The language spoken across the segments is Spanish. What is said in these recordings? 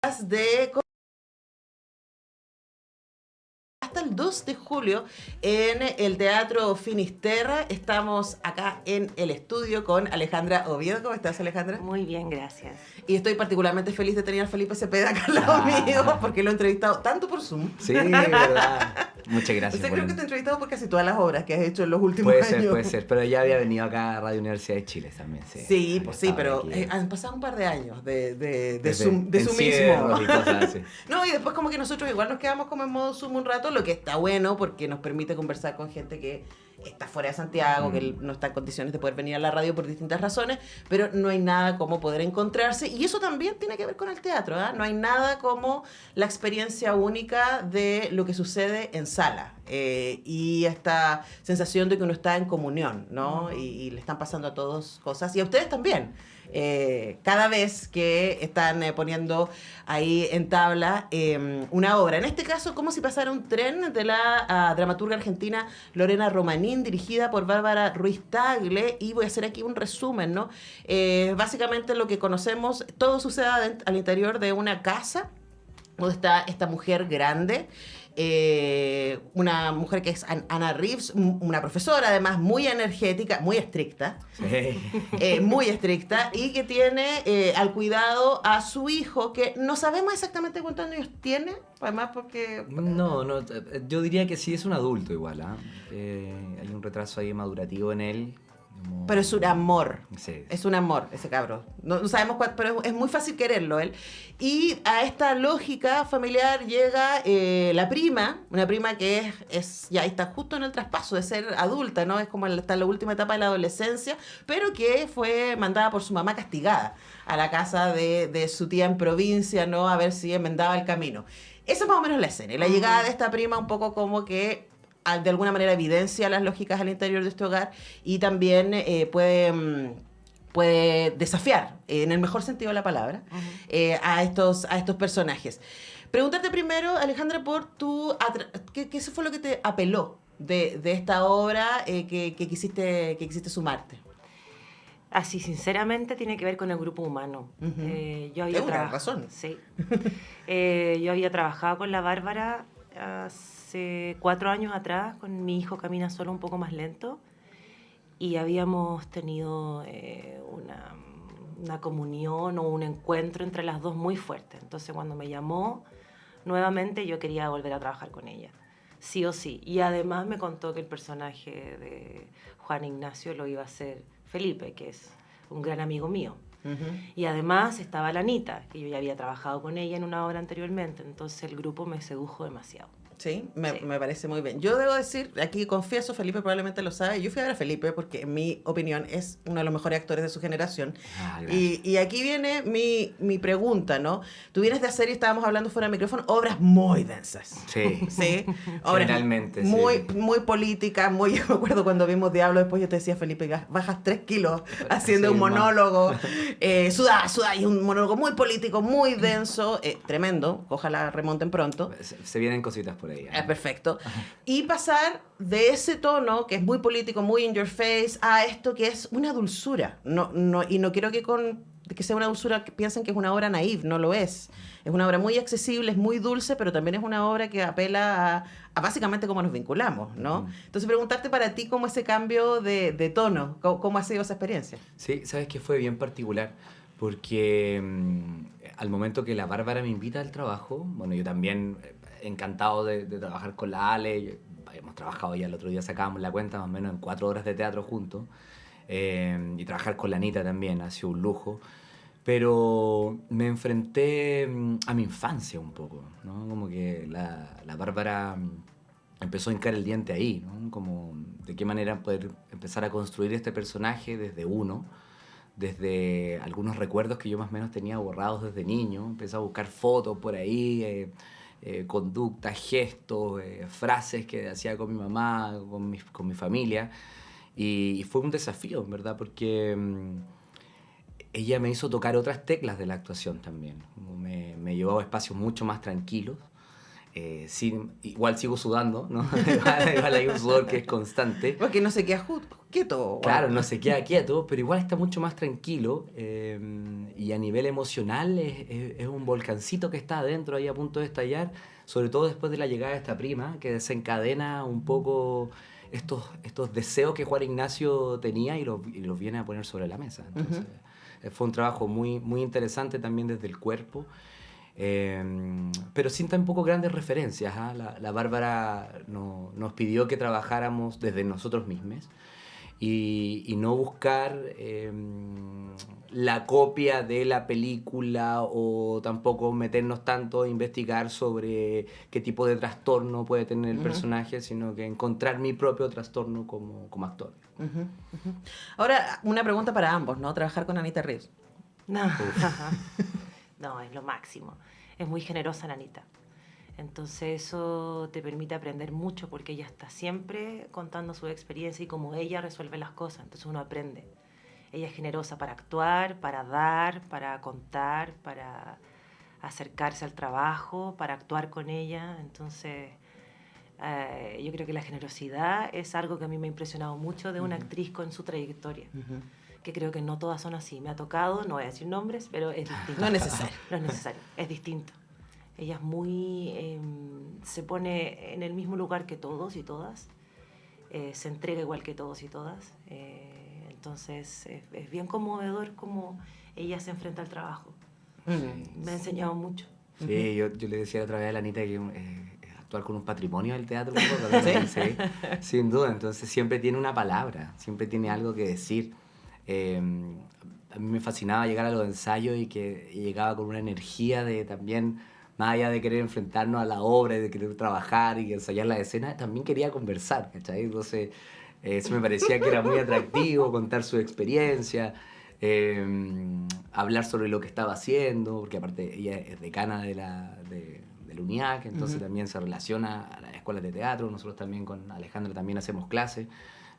de hasta el 2 de julio en el Teatro Finisterra. Estamos acá en el estudio con Alejandra Oviedo. ¿Cómo estás, Alejandra? Muy bien, gracias. Y estoy particularmente feliz de tener a Felipe Cepeda acá al lado mío, porque lo he entrevistado tanto por Zoom. Sí, verdad. Muchas gracias. Usted creo que te he entrevistado por casi todas las obras que has hecho en los últimos puede años. Puede ser, pero ya había venido acá a Radio Universidad de Chile también. Sí, pues sí, pero han pasado un par de años de Zoom mismo. Y cosas así. No, y después como que nosotros igual nos quedamos como en modo Zoom un rato, lo que está bueno porque nos permite conversar con gente que está fuera de Santiago, que no está en condiciones de poder venir a la radio por distintas razones, pero no hay nada como poder encontrarse, y eso también tiene que ver con el teatro, ¿eh? No hay nada como la experiencia única de lo que sucede en sala, y esta sensación de que uno está en comunión, ¿no? Y le están pasando a todos cosas, y a ustedes también. Cada vez que están poniendo ahí en tabla una obra. En este caso, Como si pasara un tren, de la dramaturga argentina Lorena Romanín, dirigida por Bárbara Ruiz Tagle, y voy a hacer aquí un resumen, ¿no? Básicamente lo que conocemos, todo sucede al interior de una casa donde está esta mujer grande, una mujer que es Anna Reeves, una profesora además muy energética, muy estricta, Sí. muy estricta, y que tiene al cuidado a su hijo, que no sabemos exactamente cuántos años tiene, además porque... No, yo diría que sí es un adulto igual, hay un retraso ahí madurativo en él. Pero es un amor, sí. Es un amor ese cabro. No sabemos cuánto, pero es muy fácil quererlo él. Y a esta lógica familiar llega la prima, una prima que ya está justo en el traspaso de ser adulta, ¿no? Es como está en la última etapa de la adolescencia, pero que fue mandada por su mamá castigada a la casa de su tía en provincia, ¿no? A ver si enmendaba el camino. Esa es más o menos la escena. Y la llegada de esta prima un poco como que de alguna manera evidencia las lógicas al interior de este hogar, y también puede desafiar, en el mejor sentido de la palabra, a estos personajes. Preguntarte primero, Alejandra, por ¿qué fue lo que te apeló de esta obra que quisiste sumarte? Así, sinceramente, tiene que ver con el grupo humano. Yo había razón. Sí. Yo había trabajado con la Bárbara hace 4 años atrás, con Mi hijo camina solo un poco más lento, y habíamos tenido una comunión o un encuentro entre las dos muy fuerte. Entonces, cuando me llamó nuevamente, yo quería volver a trabajar con ella, sí o sí. Y además me contó que el personaje de Juan Ignacio lo iba a hacer Felipe, que es un gran amigo mío. Y además estaba la Anita, que yo ya había trabajado con ella en una obra anteriormente, entonces el grupo me sedujo demasiado. Sí, me parece muy bien. Yo debo decir, aquí confieso, Felipe probablemente lo sabe, yo fui a ver a Felipe porque en mi opinión es uno de los mejores actores de su generación. Y aquí viene mi pregunta, ¿no? Tú vienes de hacer, y estábamos hablando fuera del micrófono, obras muy densas. Sí. Sí. Obras generalmente, muy, sí. muy políticas, yo me acuerdo cuando vimos Diablo, después yo te decía, Felipe, bajas 3 kilos haciendo un monólogo, sudá, y un monólogo muy político, muy denso, tremendo, ojalá remonten pronto. Se vienen cositas por ahí. Perfecto. Y pasar de ese tono, que es muy político, muy in your face, a esto que es una dulzura. Y no quiero que sea una dulzura que piensen que es una obra naïve, no lo es. Es una obra muy accesible, es muy dulce, pero también es una obra que apela a básicamente cómo nos vinculamos, ¿no? Entonces, preguntarte para ti cómo ese cambio de tono, cómo ha sido esa experiencia. Sí, sabes que fue bien particular, porque al momento que la Bárbara me invita al trabajo, bueno, yo también encantado de trabajar con la Ale, habíamos trabajado ya el otro día, sacábamos la cuenta más o menos en 4 horas de teatro juntos, y trabajar con la Anita también ha sido un lujo, pero me enfrenté a mi infancia un poco, ¿no? Como que la Bárbara empezó a hincar el diente ahí, ¿no? Como de qué manera poder empezar a construir este personaje desde algunos recuerdos que yo más o menos tenía borrados desde niño. Empecé a buscar fotos por ahí, conductas, gestos, frases que hacía con mi mamá, con mi familia. Y fue un desafío, en verdad, porque ella me hizo tocar otras teclas de la actuación también. Me llevó a espacios mucho más tranquilos, igual sigo sudando, ¿no? Igual hay un sudor que es constante. Porque no se queda quieto. Claro, no se queda quieto, pero igual está mucho más tranquilo y a nivel emocional es un volcancito que está adentro ahí a punto de estallar, sobre todo después de la llegada de esta prima, que desencadena un poco estos deseos que Juan Ignacio tenía y los viene a poner sobre la mesa. Entonces, fue un trabajo muy, muy interesante también desde el cuerpo. Pero sin tampoco grandes referencias. La Bárbara nos pidió que trabajáramos desde nosotros mismos y no buscar la copia de la película o tampoco meternos tanto a investigar sobre qué tipo de trastorno puede tener el personaje, sino que encontrar mi propio trastorno como actor. Ahora, una pregunta para ambos, ¿no? Trabajar con Anita Reeves. No. No, es lo máximo. Es muy generosa la Anita. Entonces eso te permite aprender mucho porque ella está siempre contando su experiencia y cómo ella resuelve las cosas. Entonces uno aprende. Ella es generosa para actuar, para dar, para contar, para acercarse al trabajo, para actuar con ella. Entonces yo creo que la generosidad es algo que a mí me ha impresionado mucho de una actriz con su trayectoria. Que creo que no todas son así. Me ha tocado, no voy a decir nombres, pero es distinto. No es necesario. No es necesario, es distinto. Ella es muy... se pone en el mismo lugar que todos y todas. Se entrega igual que todos y todas. Entonces es bien conmovedor cómo ella se enfrenta al trabajo. Me ha enseñado mucho. Sí, yo le decía otra vez a la Anita que actuar con un patrimonio del teatro un poco, ¿sí? Sí, sin duda. Entonces siempre tiene una palabra, siempre tiene algo que decir. A mí me fascinaba llegar a los ensayos y que llegaba con una energía de también, más allá de querer enfrentarnos a la obra y de querer trabajar y ensayar la escena, también quería conversar, ¿cachai? Entonces eso me parecía que era muy atractivo, contar su experiencia, hablar sobre lo que estaba haciendo, porque aparte ella es decana del UNIAC, entonces también se relaciona a las escuelas de teatro. Nosotros también con Alejandra también hacemos clases.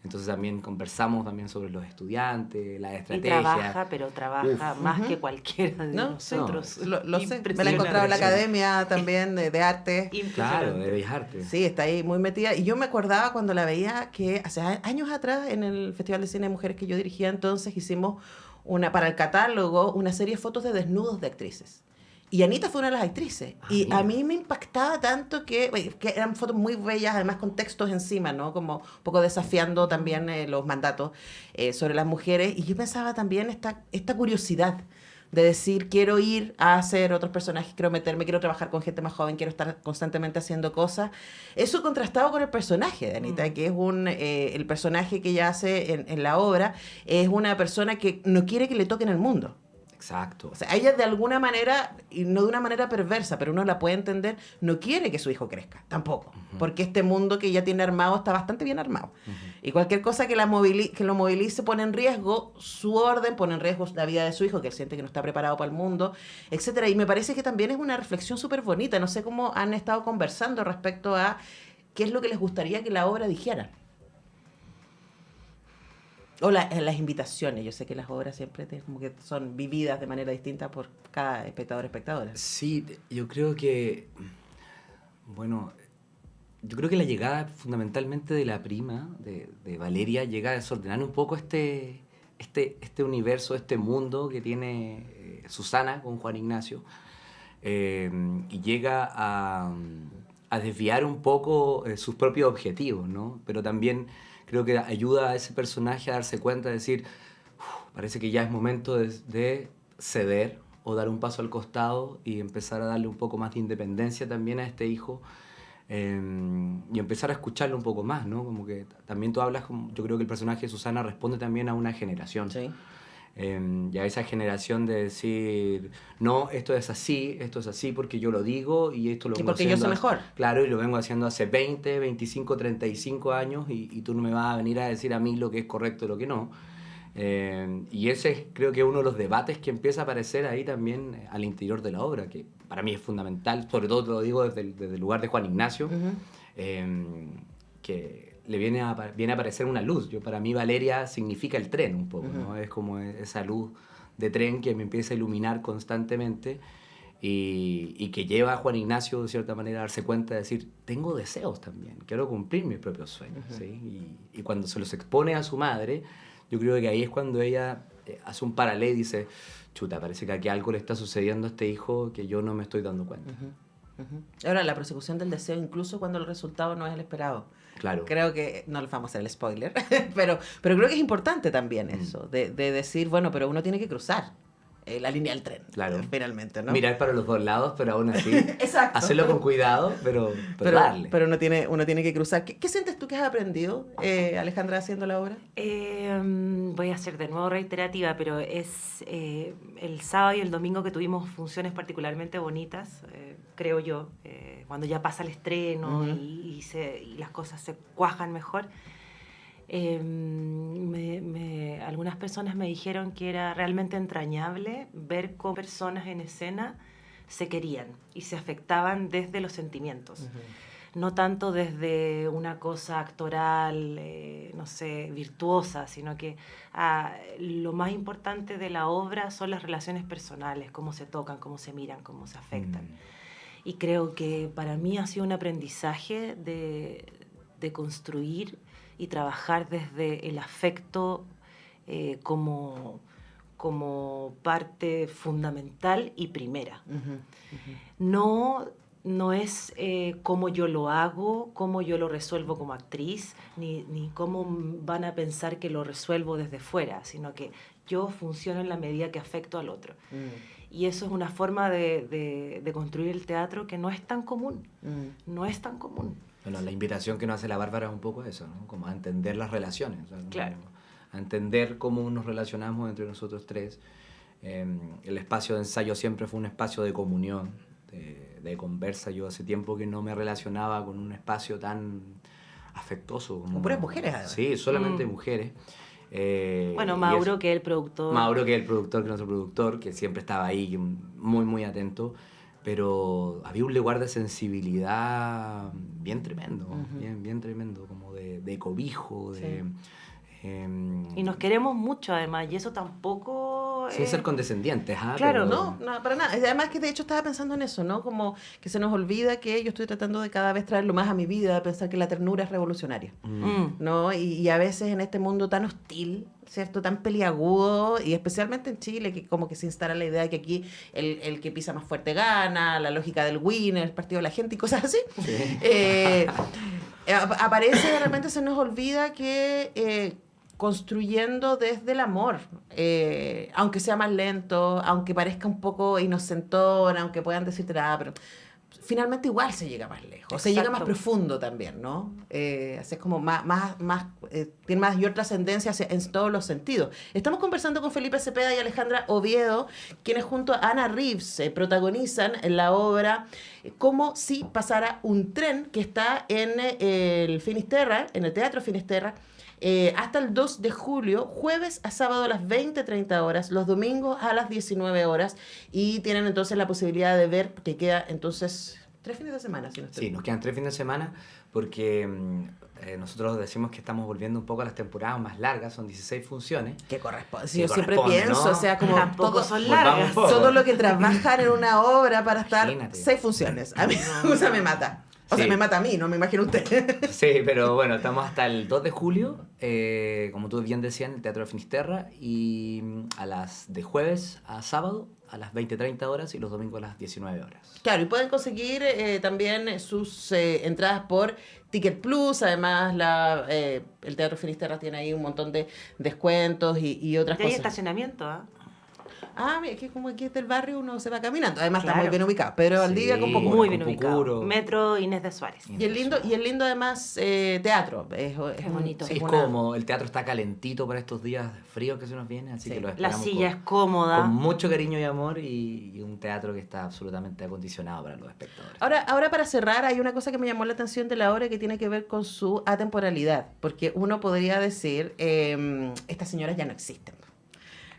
Entonces también conversamos también sobre los estudiantes, la estrategia. Y trabaja, pero trabaja más que cualquiera de nosotros. Lo sé, me la he encontrado en la academia también de arte. Claro, de Bellas Artes. Sí, está ahí muy metida. Y yo me acordaba cuando la veía que hace años atrás en el Festival de Cine de Mujeres que yo dirigía entonces hicimos para el catálogo una serie de fotos de desnudos de actrices. Y Anita fue una de las actrices. Y mira. a mí me impactaba tanto que eran fotos muy bellas, además con textos encima, ¿no? Como un poco desafiando también los mandatos sobre las mujeres. Y yo pensaba también esta curiosidad de decir, quiero ir a hacer otros personajes, quiero meterme, quiero trabajar con gente más joven, quiero estar constantemente haciendo cosas. Eso contrastado con el personaje de Anita, que es el personaje que ella hace en la obra, es una persona que no quiere que le toquen el mundo. Exacto. O sea, ella de alguna manera, y no de una manera perversa, pero uno la puede entender, no quiere que su hijo crezca, tampoco. Porque este mundo que ella tiene armado está bastante bien armado. Y cualquier cosa que lo movilice pone en riesgo su orden, pone en riesgo la vida de su hijo, que él siente que no está preparado para el mundo, etcétera. Y me parece que también es una reflexión súper bonita. No sé cómo han estado conversando respecto a qué es lo que les gustaría que la obra dijera. O las invitaciones. Yo sé que las obras siempre como que son vividas de manera distinta por cada espectador o espectadora. Sí, yo creo que... Bueno, yo creo que la llegada fundamentalmente de la prima, de Valeria, llega a desordenar un poco este universo, este mundo que tiene Susana con Juan Ignacio. Y llega a desviar un poco sus propios objetivos, ¿no? Pero también... creo que ayuda a ese personaje a darse cuenta de decir, parece que ya es momento de ceder o dar un paso al costado y empezar a darle un poco más de independencia también a este hijo y empezar a escucharlo un poco más, ¿no? Como que también tú hablas, yo creo que el personaje de Susana responde también a una generación. Sí. Y a esa generación de decir, no, esto es así porque yo lo digo y esto lo vengo porque haciendo. yo soy mejor. Claro, y lo vengo haciendo hace 20, 25, 35 años y tú no me vas a venir a decir a mí lo que es correcto y lo que no. Y ese es, creo que, uno de los debates que empieza a aparecer ahí también al interior de la obra, que para mí es fundamental, sobre todo te lo digo desde el lugar de Juan Ignacio, que le viene a aparecer una luz. Para mí Valeria significa el tren un poco, ¿no? Es como esa luz de tren que me empieza a iluminar constantemente y que lleva a Juan Ignacio de cierta manera a darse cuenta de decir, tengo deseos también, quiero cumplir mis propios sueños. ¿Sí? Y cuando se los expone a su madre, yo creo que ahí es cuando ella hace un paralelo y dice, chuta, parece que aquí algo le está sucediendo a este hijo que yo no me estoy dando cuenta. Ahora, la persecución del deseo, incluso cuando el resultado no es el esperado. Claro. Creo que, no les vamos a hacer el spoiler, pero creo que es importante también eso, de decir, bueno, pero uno tiene que cruzar la línea del tren, claro. Finalmente, ¿no? Mirar para los dos lados, pero aún así, Exacto. hacerlo con cuidado, pero darle. Pero uno tiene que cruzar. ¿Qué sientes tú que has aprendido, Alejandra, haciendo la obra? Voy a ser de nuevo reiterativa, pero es el sábado y el domingo que tuvimos funciones particularmente bonitas, creo yo, cuando ya pasa el estreno y las cosas se cuajan mejor. Algunas personas me dijeron que era realmente entrañable ver cómo personas en escena se querían y se afectaban desde los sentimientos. No tanto desde una cosa actoral, no sé, virtuosa, sino que lo más importante de la obra son las relaciones personales, cómo se tocan, cómo se miran, cómo se afectan. Y creo que para mí ha sido un aprendizaje de construir y trabajar desde el afecto como parte fundamental y primera. No es cómo yo lo hago, cómo yo lo resuelvo como actriz, ni cómo van a pensar que lo resuelvo desde fuera, sino que yo funciono en la medida que afecto al otro. Y eso es una forma de construir el teatro que no es tan común. No es tan común. Bueno, la invitación que nos hace la Bárbara es un poco eso, ¿no? Como a entender las relaciones. O sea, claro. A entender cómo nos relacionamos entre nosotros tres. El espacio de ensayo siempre fue un espacio de comunión, de conversa. Yo hace tiempo que no me relacionaba con un espacio tan afectuoso. Con puras mujeres, además. Sí, solamente mujeres. Bueno, Mauro, que es el productor. Mauro, que es el productor, que es nuestro productor, que siempre estaba ahí, muy, muy atento. Pero había un lugar de sensibilidad bien tremendo, bien tremendo, como de cobijo, de... y nos queremos mucho, además, y eso tampoco... Sin ser condescendientes, Claro, pero... no, para nada. Además que de hecho estaba pensando en eso, ¿no? Como que se nos olvida que yo estoy tratando de cada vez traerlo más a mi vida, pensar que la ternura es revolucionaria, ¿no? Y a veces en este mundo tan hostil, ¿cierto? Tan peliagudo, y especialmente en Chile, que como que se instala la idea de que aquí el que pisa más fuerte gana, la lógica del winner, el partido de la gente y cosas así. Sí. Aparece, de repente se nos olvida que construyendo desde el amor, aunque sea más lento, aunque parezca un poco inocentón, aunque puedan decirte nada, pero finalmente igual se llega más lejos, Exacto. se llega más profundo también, ¿no? Así es como tiene mayor trascendencia en todos los sentidos. Estamos conversando con Felipe Cepeda y Alejandra Oviedo, quienes junto a Ana Reeves protagonizan en la obra Como si pasara un tren, que está en el Finisterra, en el Teatro Finisterra, hasta el 2 de julio, jueves a sábado a las 20:30 horas, los domingos a las 19 horas, y tienen entonces la posibilidad de ver que queda entonces 3 fines de semana, si no estoy. Sí, nos quedan 3 fines de semana porque nosotros decimos que estamos volviendo un poco a las temporadas más largas, son 16 funciones. Que corresponde. Sí, Yo siempre corresponde, pienso, ¿no? o sea, como Tampoco son Volvamos largas. un poco. todo lo que trabajan en una obra para estar Imagínate. 6 funciones. A mí o sea, me mata. O sea, Sí. me mata a mí, no me imagino usted. Sí, pero bueno, estamos hasta el 2 de julio, como tú bien decías, en el Teatro de Finisterra, y de jueves a sábado a las 20:30 horas y los domingos a las 19 horas. Claro, y pueden conseguir también sus entradas por Ticket Plus. Además, el Teatro Finisterra tiene ahí un montón de descuentos y otras Y hay cosas. estacionamiento, ¿ah? Mira, es que como aquí es del barrio uno se va caminando. Además, Claro. está muy bien ubicado. Pedro Valdivia Sí. con poco. Muy con bien ubicado. Pucuro. Metro Inés de Suárez. Y el lindo además teatro. Es bonito. Sí, es una- cómodo, el teatro está calentito para estos días fríos que se nos vienen, así Sí. que lo La esperamos silla es con cómoda. mucho cariño y amor, y un teatro que está absolutamente acondicionado para los espectadores. Ahora para cerrar, hay una cosa que me llamó la atención de la obra que tiene que ver con su atemporalidad, porque uno podría decir, estas señoras ya no existen.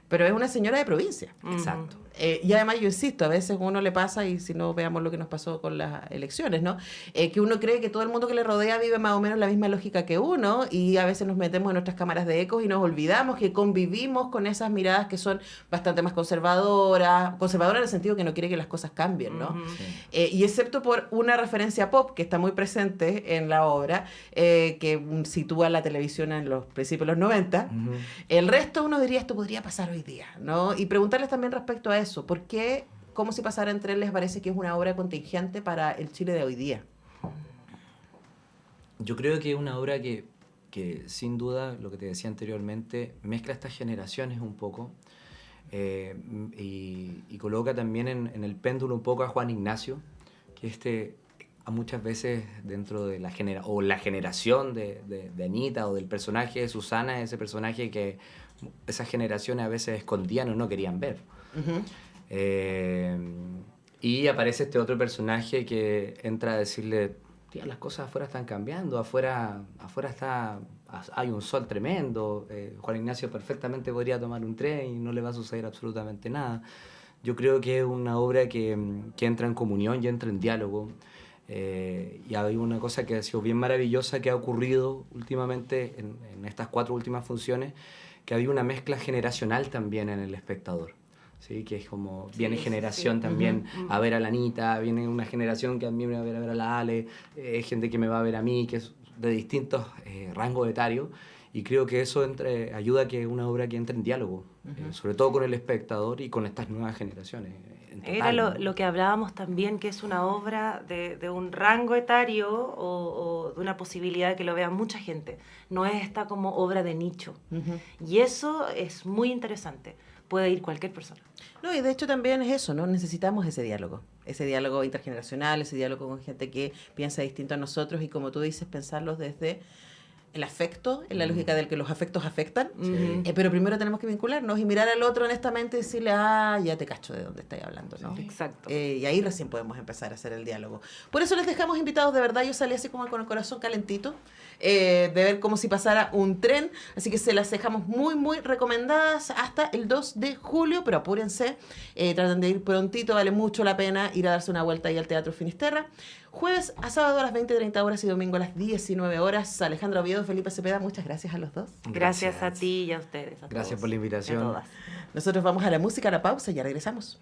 pero es una señora de provincia. Exacto. Y además, yo insisto, a veces uno le pasa, y si no, veamos lo que nos pasó con las elecciones, ¿no? Que uno cree que todo el mundo que le rodea vive más o menos la misma lógica que uno, y a veces nos metemos en nuestras cámaras de ecos y nos olvidamos que convivimos con esas miradas que son bastante más conservadoras en el sentido que no quiere que las cosas cambien, ¿no? Y excepto por una referencia pop que está muy presente en la obra, que sitúa la televisión en los principios de los 90, el resto uno diría, esto podría pasar hoy día, ¿no? Y preguntarles también respecto a eso, ¿por qué Cómo si pasara en tren les parece que es una obra contingente para el Chile de hoy día? Yo creo que es una obra que sin duda, lo que te decía anteriormente, mezcla estas generaciones un poco y coloca también en el péndulo un poco a Juan Ignacio, que muchas veces dentro de la generación de Anita o del personaje de Susana, ese personaje que esas generaciones a veces escondían o no querían ver. Uh-huh. Y aparece este otro personaje que entra a decirle: tía, las cosas afuera están cambiando, afuera hay un sol tremendo, Juan Ignacio perfectamente podría tomar un tren y no le va a suceder absolutamente nada. Yo creo que es una obra que entra en comunión y entra en diálogo. Y hay una cosa que ha sido bien maravillosa que ha ocurrido últimamente en estas 4 últimas funciones, que había una mezcla generacional también en el espectador. ¿Sí? Que es como, viene generación también a ver a la Anita, viene una generación que también va a ver a la Ale, gente que me va a ver a mí, que es de distintos rangos etarios, y creo que eso ayuda a que una obra que entre en diálogo, sobre todo con el espectador y con estas nuevas generaciones. Era lo que hablábamos también, que es una obra de un rango etario o de una posibilidad de que lo vea mucha gente. No es esta como obra de nicho. Y eso es muy interesante. Puede ir cualquier persona. No, y de hecho también es eso, ¿no? Necesitamos ese diálogo intergeneracional, ese diálogo con gente que piensa distinto a nosotros y, como tú dices, pensarlos desde el afecto, en la lógica del que los afectos afectan, pero primero tenemos que vincularnos y mirar al otro honestamente y decirle: ya te cacho de dónde estáis hablando, ¿no? Exacto. Y ahí recién podemos empezar a hacer el diálogo. Por eso les dejamos invitados, de verdad. Yo salí así como con el corazón calentito, de ver Cómo si pasara un tren, así que se las dejamos muy, muy recomendadas hasta el 2 de julio, pero apúrense, traten de ir prontito, vale mucho la pena ir a darse una vuelta ahí al Teatro Finisterra. Jueves a sábado a las 20:30 horas y domingo a las 19 horas. Alejandra Oviedo, Felipe Cepeda, muchas gracias a los dos. Gracias a ti y a ustedes. Gracias por la invitación. A todas. Nosotros vamos a la música, a la pausa y ya regresamos.